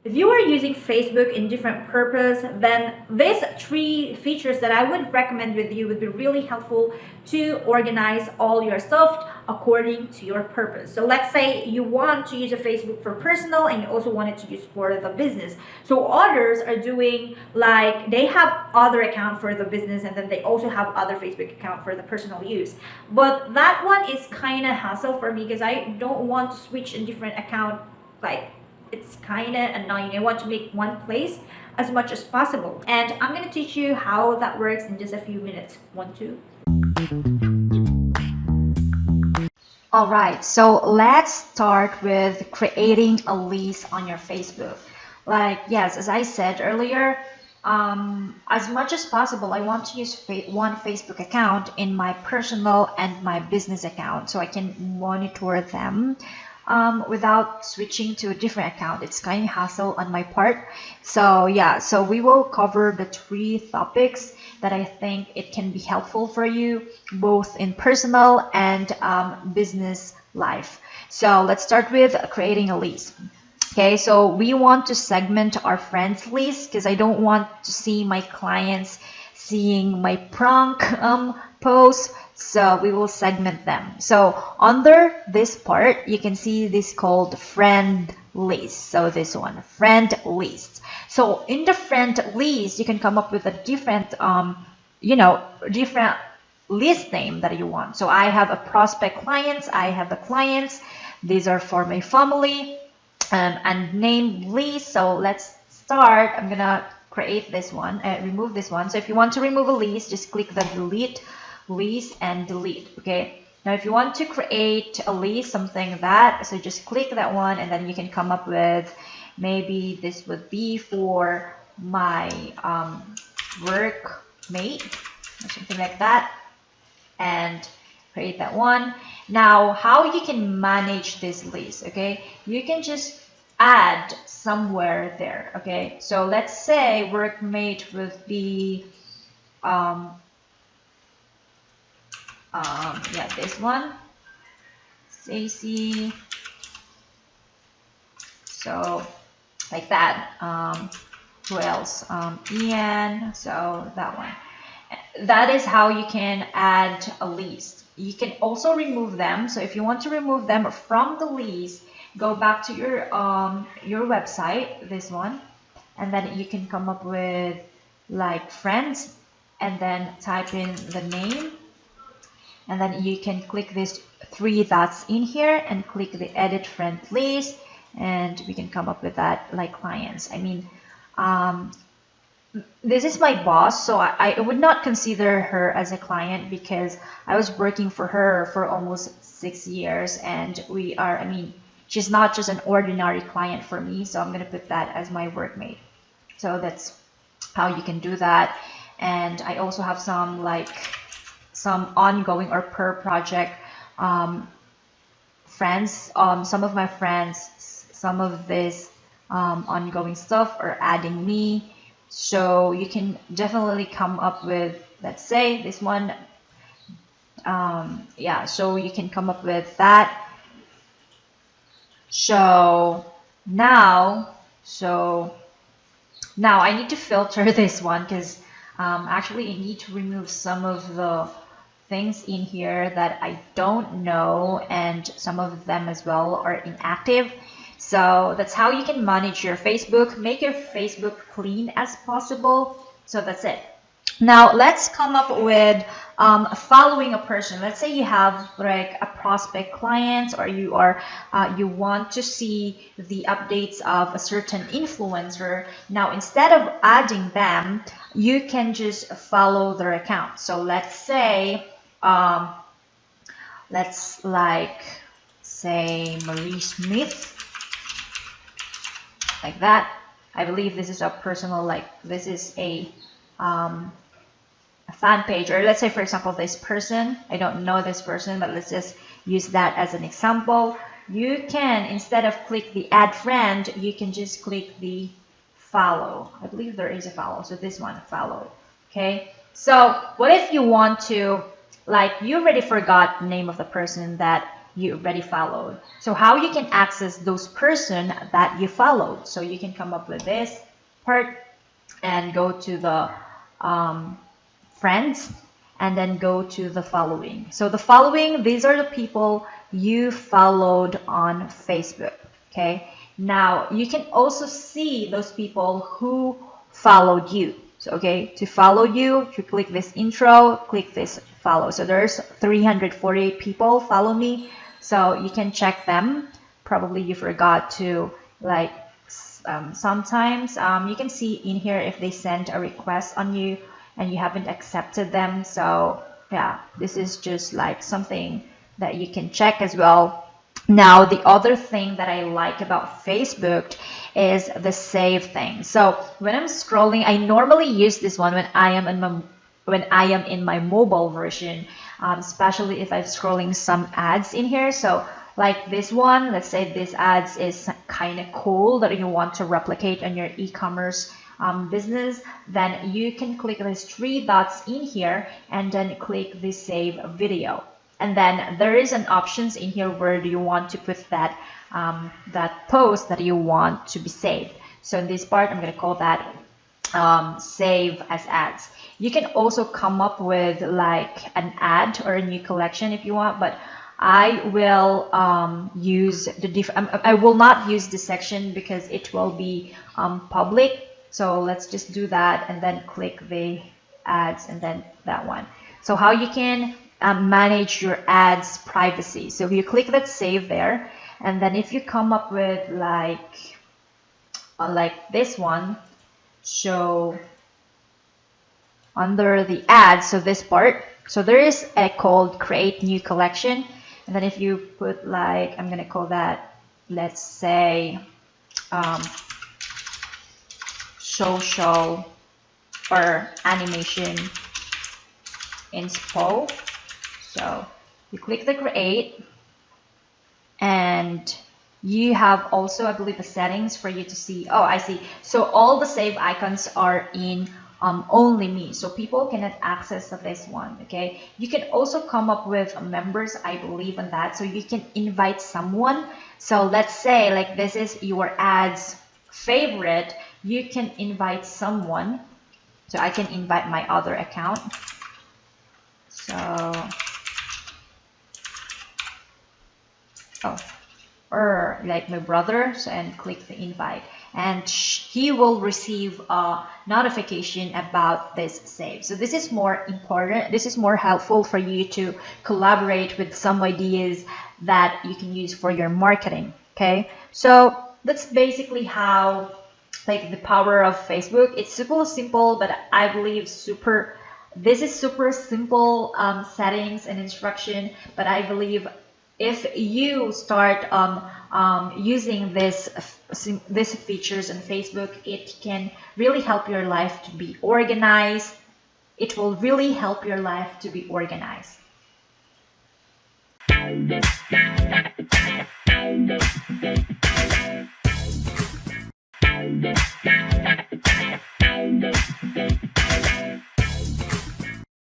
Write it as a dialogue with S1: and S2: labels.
S1: If you are using Facebook in different purpose, then these 3 features that I would recommend with you would be really helpful to organize all your stuff according to your purpose. So let's say you want to use a Facebook for personal and you also want it to use for the business. So others are doing like they have other account for the business and then they also have other Facebook account for the personal use. But that one is kind of hassle for me because I don't want to switch a different account like it's kind of annoying. I want to make one place as much as possible. And I'm going to teach you how that works in just a few minutes. 1, 2. All right, so let's start with creating a list on your Facebook. Like, yes, as I said earlier, as much as possible, I want to use one Facebook account in my personal and my business account so I can monitor them without switching to a different account. It's kind of hassle on my part. So yeah, so we will cover the 3 topics that I think it can be helpful for you both in personal and business life. So let's start with creating a list. Okay, so we want to segment our friends list because I don't want to see my clients seeing my prank posts. So we will segment them. So under this part, you can see this called friend list. So this one, friend list. So in the friend list, you can come up with a different, different list name that you want. So I have a prospect clients. I have the clients. These are for my family. And name list. So let's start. I'm gonna create this one, remove this one. So if you want to remove a list, just click the delete list and delete. Okay, now if you want to create a list, something that, so just click that one and then you can come up with, maybe this would be for my workmate or something like that, and create that one. Now how you can manage this list, okay, you can just add somewhere there. Okay, so let's say workmate would be yeah, this one, Stacy. So like that. Who else? Ian. So that one. That is how you can add a list. You can also remove them. So if you want to remove them from the list, go back to your website, this one, and then you can come up with like friends and then type in the name, and then you can click these 3 dots in here and click the edit friend list, and we can come up with that like clients. I mean, this is my boss, so I would not consider her as a client because I was working for her for almost 6 years, and we are, I mean, she's not just an ordinary client for me, so I'm going to put that as my workmate. So that's how you can do that. And I also have some like some ongoing or per project friends. Some of my friends, some of this ongoing stuff are adding me. So you can definitely come up with, let's say this one, yeah, so you can come up with that. So now I need to filter this one because actually I need to remove some of the things in here that I don't know, and some of them as well are inactive. So that's how you can manage your Facebook, make your Facebook clean as possible. So that's it. Now let's come up with following a person. Let's say you have like a prospect client, or you are you want to see the updates of a certain influencer. Now instead of adding them, you can just follow their account. So let's say let's like say Marie Smith, like that. I believe this is a personal, like this is a fan page, or let's say for example this person, I don't know this person, but let's just use that as an example. You can, instead of click the add friend, you can just click the follow. I believe there is a follow, so this one, follow. Okay, so what if you want to, like, you already forgot the name of the person that you already followed. So how you can access those person that you followed. So you can come up with this part and go to the friends and then go to the following. So the following, these are the people you followed on Facebook. Okay. Now you can also see those people who followed you. So, okay, to follow you, you click this intro, click this follow. So there's 348 people follow me. So you can check them. Probably you forgot to like sometimes you can see in here if they sent a request on you and you haven't accepted them. So yeah, this is just like something that you can check as well. Now, the other thing that I like about Facebook is the save thing. So when I'm scrolling, I normally use this one when I am in my mobile version, especially if I'm scrolling some ads in here. So like this one, let's say this ads is kind of cool that you want to replicate on your e-commerce business, then you can click these three dots in here and then click the save video. And then there is an options in here where do you want to put that that post that you want to be saved. So in this part, I'm going to call that save as ads. You can also come up with like an ad or a new collection if you want, but I will use the I will not use this section because it will be public. So let's just do that and then click the ads and then that one. So how you can manage your ads privacy. So if you click that save there, and then if you come up with like this one, show under the ads, so this part, so there is a called create new collection, and then if you put like, I'm gonna call that, let's say social or animation inspo. So you click the create, and you have also, I believe, the settings for you to see. Oh, I see. So all the save icons are in only me, so people cannot access this one. Okay, you can also come up with members, I believe, in that. So you can invite someone. So let's say like this is your ads favorite, you can invite someone. So I can invite my other account. So or like my brother, so, and click the invite, and he will receive a notification about this save. So this is more important, this is more helpful for you to collaborate with some ideas that you can use for your marketing. Okay, so that's basically how, like, the power of Facebook. It's super simple, but I believe this is super simple settings and instruction, but I believe if you start using these features on Facebook, it can really help your life to be organized. It will really help your life to be organized.